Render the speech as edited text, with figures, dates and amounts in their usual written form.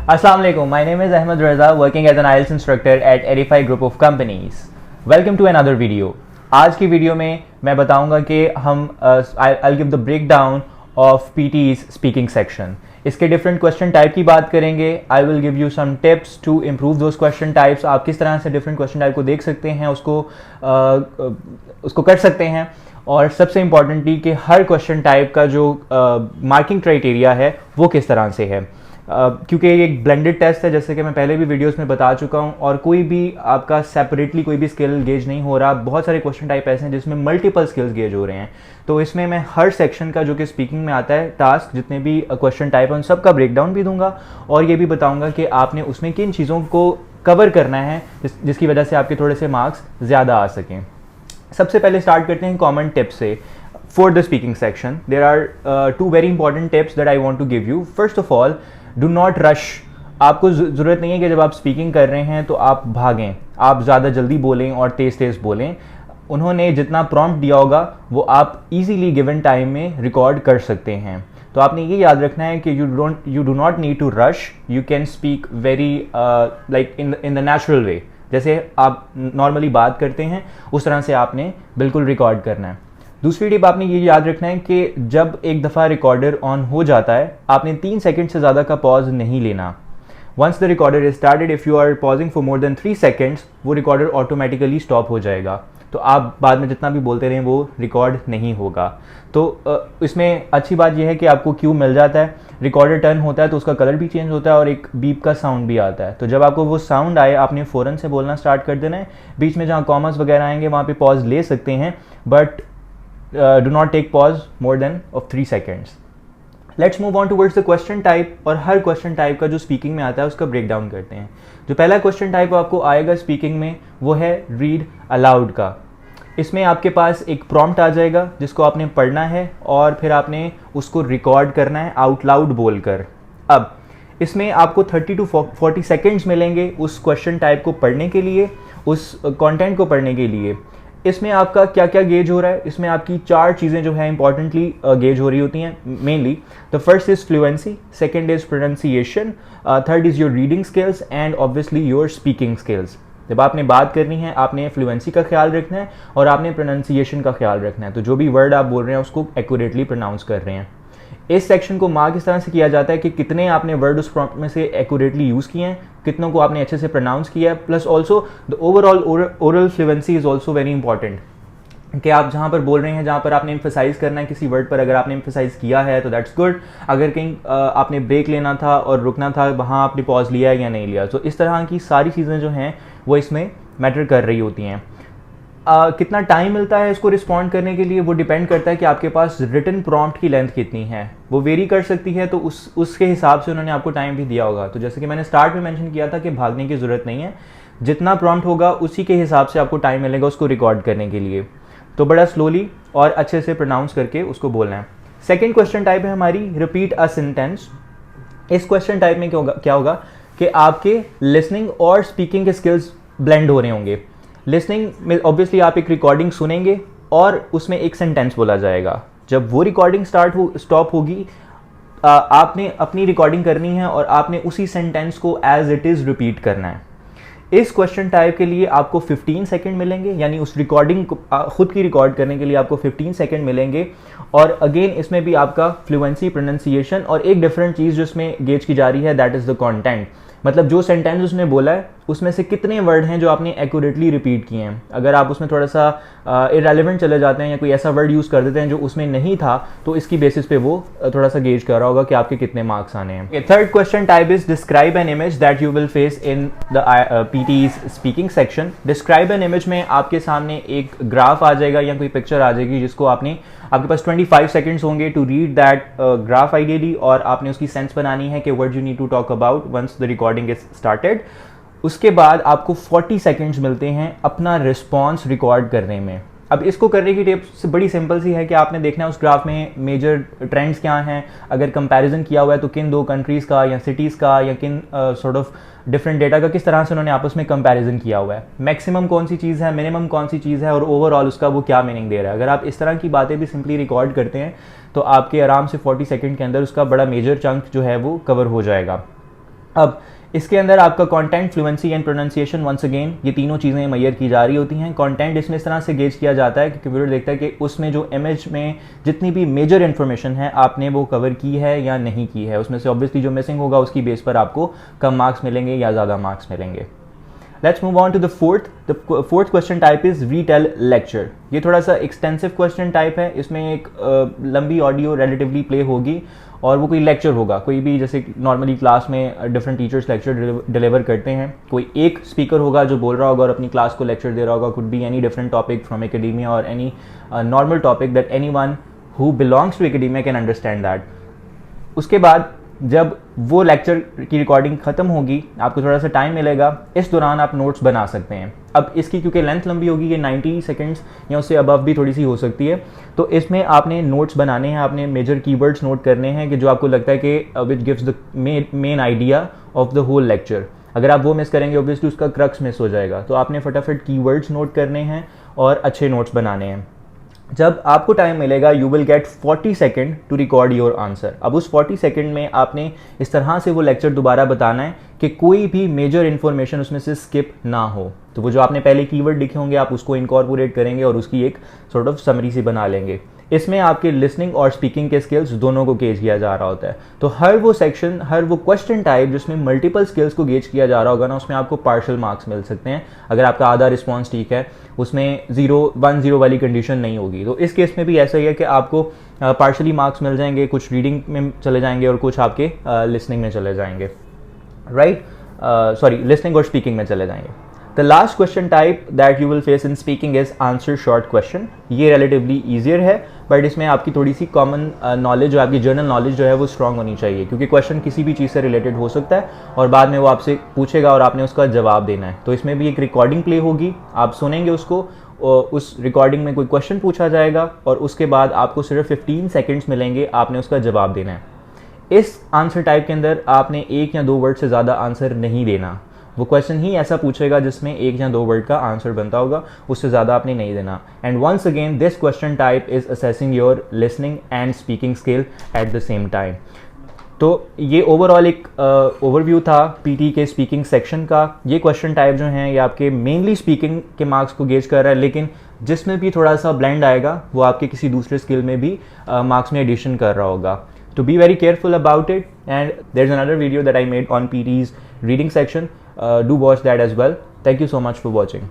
Assalamu alaikum. My name is Ahmed Raza, working as an IELTS instructor at Edify Group of Companies. Welcome to another video. आज की video में मैं बताऊंगा कि I'll give the breakdown of PT's speaking section. इसके different question type की बात करेंगे. I will give you some tips to improve those question types. आप किस तरह से डिफरेंट क्वेश्चन टाइप को देख सकते हैं, उसको कर सकते हैं. और सबसे इम्पॉर्टेंटली कि हर क्वेश्चन टाइप का जो मार्किंग क्राइटेरिया है वो किस तरह से है. क्योंकि ये एक ब्लेंडेड टेस्ट है, जैसे कि मैं पहले भी वीडियोस में बता चुका हूँ, और कोई भी आपका सेपरेटली कोई भी स्किल गेज नहीं हो रहा. बहुत सारे क्वेश्चन टाइप ऐसे हैं जिसमें मल्टीपल स्किल्स गेज हो रहे हैं. तो इसमें मैं हर सेक्शन का जो कि स्पीकिंग में आता है टास्क, जितने भी क्वेश्चन टाइप हैं उन सब का ब्रेकडाउन भी दूंगा, और ये भी बताऊंगा कि आपने उसमें किन चीज़ों को कवर करना है जिसकी वजह से आपके थोड़े से मार्क्स ज़्यादा आ सकें. सबसे पहले स्टार्ट करते हैं कॉमन टिप्स से. For the speaking section, there are two very important tips that I want to give you. First of all, do not rush. आपको ज़रूरत नहीं है कि जब आप स्पीकिंग कर रहे हैं तो आप भागें, आप ज़्यादा जल्दी बोलें और तेज़ तेज़ बोलें. उन्होंने जितना प्रॉम्प्ट दिया होगा वो आप इजीली गिवन टाइम में रिकॉर्ड कर सकते हैं. तो आपने ये याद रखना है कि you do not need to rush. You can speak very like in the natural way. जैसे आप नॉर्मली बात करते हैं उस तरह से आपने बिल्कुल रिकॉर्ड करना है. दूसरी टिप आपने ये याद रखना है कि जब एक दफ़ा रिकॉर्डर ऑन हो जाता है आपने 3 सेकंड से ज़्यादा का पॉज नहीं लेना. Once the recorder is started, if you are pausing for more than 3 seconds, वो रिकॉर्डर ऑटोमेटिकली स्टॉप हो जाएगा. तो आप बाद में जितना भी बोलते रहें वो रिकॉर्ड नहीं होगा. तो इसमें अच्छी बात यह है कि आपको क्यू मिल जाता है. रिकॉर्डर टर्न होता है तो उसका कलर भी चेंज होता है और एक बीप का साउंड भी आता है. तो जब आपको वो साउंड आए आपने फ़ौरन से बोलना स्टार्ट कर देना है. बीच में जहाँ कॉमर्स वगैरह आएंगे वहाँ पर पॉज ले सकते हैं, but do not take pause more than of 3 seconds. Let's move on towards the question type. और हर question type का जो speaking में आता है उसका breakdown करते हैं. जो पहला question type आपको आएगा speaking में वो है read aloud का. इसमें आपके पास एक prompt आ जाएगा जिसको आपने पढ़ना है और फिर आपने उसको record करना है out loud बोलकर. अब इसमें आपको 30 to 40 seconds मिलेंगे उस question type को पढ़ने के लिए, उस content को पढ़ने के लिए. इसमें आपका क्या क्या गेज हो रहा है, इसमें आपकी 4 चीज़ें जो है इंपॉर्टेंटली गेज हो रही होती हैं mainly. The first is fluency, second is pronunciation, third is your reading skills and obviously your speaking skills. जब आपने बात करनी है आपने फ्लुएंसी का ख्याल रखना है और आपने प्रोनाउंसिएशन का ख्याल रखना है. तो जो भी वर्ड आप बोल रहे हैं उसको एक्यूरेटली प्रोनाउंस कर रहे हैं. इस सेक्शन को मार्क इस तरह से किया जाता है कि कितने आपने वर्ड उस प्रॉम्प्ट में से एक्यूरेटली यूज़ किए हैं, कितनों को आपने अच्छे से प्रोनाउंस किया है. Plus also the overall oral fluency is also very important. कि आप जहाँ पर बोल रहे हैं, जहाँ पर आपने एम्फेसाइज करना है किसी वर्ड पर, अगर आपने एम्फेसाइज किया है तो दैट्स गुड. अगर कहीं आपने ब्रेक लेना था और रुकना था, वहाँ आपने पॉज लिया है या नहीं लिया. तो इस तरह की सारी चीज़ें जो हैं वो इसमें मैटर कर रही होती हैं. कितना टाइम मिलता है इसको रिस्पॉन्ड करने के लिए वो डिपेंड करता है कि आपके पास रिटन प्रॉम्प्ट की लेंथ कितनी है. वो वेरी कर सकती है, तो उसके हिसाब से उन्होंने आपको टाइम भी दिया होगा. तो जैसे कि मैंने स्टार्ट में मेंशन किया था कि भागने की ज़रूरत नहीं है, जितना प्रॉम्प्ट होगा उसी के हिसाब से आपको टाइम मिलेगा उसको रिकॉर्ड करने के लिए. तो बड़ा स्लोली और अच्छे से प्रोनाउंस करके उसको बोलना है. सेकेंड क्वेश्चन टाइप है हमारी रिपीट अ सेंटेंस. इस क्वेश्चन टाइप में क्या होगा कि आपके लिसनिंग और स्पीकिंग के स्किल्स ब्लेंड हो रहे होंगे. लिसनिंग में ऑब्वियसली आप एक रिकॉर्डिंग सुनेंगे और उसमें एक सेंटेंस बोला जाएगा. जब वो रिकॉर्डिंग स्टॉप होगी आपने अपनी रिकॉर्डिंग करनी है और आपने उसी सेंटेंस को एज इट इज़ रिपीट करना है. इस क्वेश्चन टाइप के लिए आपको 15 सेकंड मिलेंगे, यानी उस रिकॉर्डिंग को खुद की रिकॉर्ड करने के लिए आपको 15 सेकंड मिलेंगे. और अगेन इसमें भी आपका फ्लुएंसी, प्रोनाउंसिएशन और एक डिफरेंट चीज़ जो इसमें गेज की जा रही है दैट इज़ द कंटेंट. मतलब जो सेंटेंस उसने बोला है उसमें से कितने वर्ड हैं जो आपने एक्यूरेटली रिपीट किए हैं. अगर आप उसमें थोड़ा सा इररेलेवेंट चले जाते हैं या कोई ऐसा वर्ड यूज़ कर देते हैं जो उसमें नहीं था, तो इसकी बेसिस पे वो थोड़ा सा गेज कर रहा होगा कि आपके कितने मार्क्स आने हैं. Third question type is describe an image that you will face in the PTs speaking section. Describe an image में आपके सामने एक ग्राफ आ जाएगा या कोई पिक्चर आ जाएगी जिसको आपके पास 25 सेकंड्स होंगे to read that graph ideally, और आपने उसकी सेंस बनानी है कि what you need to talk about once the recording is started. उसके बाद आपको 40 सेकंड्स मिलते हैं अपना रिस्पॉन्स रिकॉर्ड करने में. अब इसको करने की टिप्स बड़ी सिंपल सी है कि आपने देखना है उस ग्राफ में मेजर ट्रेंड्स क्या हैं, अगर कंपैरिजन किया हुआ है तो किन 2 कंट्रीज़ का या सिटीज़ का या किन सॉर्ट ऑफ डिफरेंट डेटा का किस तरह से उन्होंने आपस में कंपैरिजन किया हुआ है, मैक्सिमम कौन सी चीज़ है, मिनिमम कौन सी चीज़ है और ओवरऑल उसका वो क्या मीनिंग दे रहा है. अगर आप इस तरह की बातें भी सिंपली रिकॉर्ड करते हैं तो आपके आराम से 40 सेकंड के अंदर उसका बड़ा मेजर चंक जो है वो कवर हो जाएगा. अब इसके अंदर आपका content, fluency and pronunciation, once again ये तीनों चीज़ें मैयर की जा रही होती हैं। कंटेंट इसमें इस तरह से गेज किया जाता है कि कंप्यूटर देखता है कि उसमें जो इमेज में जितनी भी मेजर इन्फॉर्मेशन है आपने वो कवर की है या नहीं की है। उसमें से ऑब्वियसली जो मिसिंग होगा उसकी बेस पर आपको कम मार्क्स मिलेंगे या ज़्यादा मार्क्स मिलेंगे। Let's move on to the fourth. The fourth question type is retell lecture. ये थोड़ा सा एक्सटेंसिव क्वेश्चन टाइप है। इसमें एक लंबी ऑडियो रिलेटिवली प्ले होगी और वो कोई लेक्चर होगा, कोई भी, जैसे नॉर्मली क्लास में डिफरेंट टीचर्स लेक्चर डिलीवर करते हैं। कोई एक स्पीकर होगा जो बोल रहा होगा और अपनी क्लास को लेक्चर दे रहा होगा। Could be any different topic from academia और any normal topic that anyone who belongs to academia can understand that. उसके बाद जब वो लेक्चर की रिकॉर्डिंग ख़त्म होगी, आपको थोड़ा सा टाइम मिलेगा, इस दौरान आप नोट्स बना सकते हैं। अब इसकी क्योंकि लेंथ लंबी होगी, ये 90 सेकंड्स या उससे अबव भी थोड़ी सी हो सकती है, तो इसमें आपने नोट्स बनाने हैं, आपने मेजर कीवर्ड्स नोट करने हैं कि जो आपको लगता है कि which gives the main idea of the whole lecture. अगर आप वो मिस करेंगे ऑब्वियसली उसका क्रक्स मिस हो जाएगा। तो आपने फटाफट कीवर्ड्स नोट करने हैं और अच्छे नोट्स बनाने हैं। जब आपको टाइम मिलेगा you will get 40 second to record your answer. अब उस 40 सेकेंड में आपने इस तरह से वो लेक्चर दोबारा बताना है कि कोई भी मेजर इन्फॉर्मेशन उसमें से स्किप ना हो। तो वो जो आपने पहले कीवर्ड लिखे होंगे आप उसको इनकॉर्पोरेट करेंगे और उसकी एक सॉर्ट ऑफ समरी सी बना लेंगे। इसमें आपके लिसनिंग और स्पीकिंग के स्किल्स दोनों को गेज किया जा रहा होता है। तो हर वो सेक्शन, हर वो क्वेश्चन टाइप जिसमें मल्टीपल स्किल्स को गेज किया जा रहा होगा ना, उसमें आपको पार्शियल मार्क्स मिल सकते हैं। अगर आपका आधा रिस्पॉन्स ठीक है, उसमें 0-1-0 वाली कंडीशन नहीं होगी। तो इस केस में भी ऐसा ही है कि आपको पार्शियली मार्क्स मिल जाएंगे, कुछ रीडिंग में चले जाएंगे और कुछ आपके लिसनिंग में चले जाएंगे, राइट, सॉरी, लिसनिंग और स्पीकिंग में चले जाएंगे। The last question type that you will face in speaking is answer short question. ये relatively easier है, बट इसमें आपकी थोड़ी सी कॉमन नॉलेज जो आपकी जनरल नॉलेज जो है वो स्ट्रांग होनी चाहिए, क्योंकि क्वेश्चन किसी भी चीज़ से रिलेटेड हो सकता है और बाद में वो आपसे पूछेगा और आपने उसका जवाब देना है। तो इसमें भी एक रिकॉर्डिंग प्ले होगी, आप सुनेंगे उसको, और उस रिकॉर्डिंग में कोई क्वेश्चन पूछा जाएगा और उसके बाद आपको सिर्फ 15 सेकेंड्स मिलेंगे, आपने उसका जवाब देना है। इस आंसर टाइप के अंदर आपने 1 या 2 वर्ड से ज़्यादा आंसर नहीं देना। वो क्वेश्चन ही ऐसा पूछेगा जिसमें 1 या 2 वर्ड का आंसर बनता होगा, उससे ज़्यादा आपने नहीं देना। And once again this question type is assessing your listening and speaking skill at the same time. तो ये ओवरऑल एक ओवरव्यू था पीटी के स्पीकिंग सेक्शन का। ये क्वेश्चन टाइप जो हैं ये आपके मेनली स्पीकिंग के मार्क्स को गेज कर रहा है, लेकिन जिसमें भी थोड़ा सा ब्लेंड आएगा वो आपके किसी दूसरे स्किल में भी मार्क्स में एडिशन कर रहा होगा। To be very careful about it, and there's another video that I made on PT's reading section. Do watch that as well. Thank you so much for watching.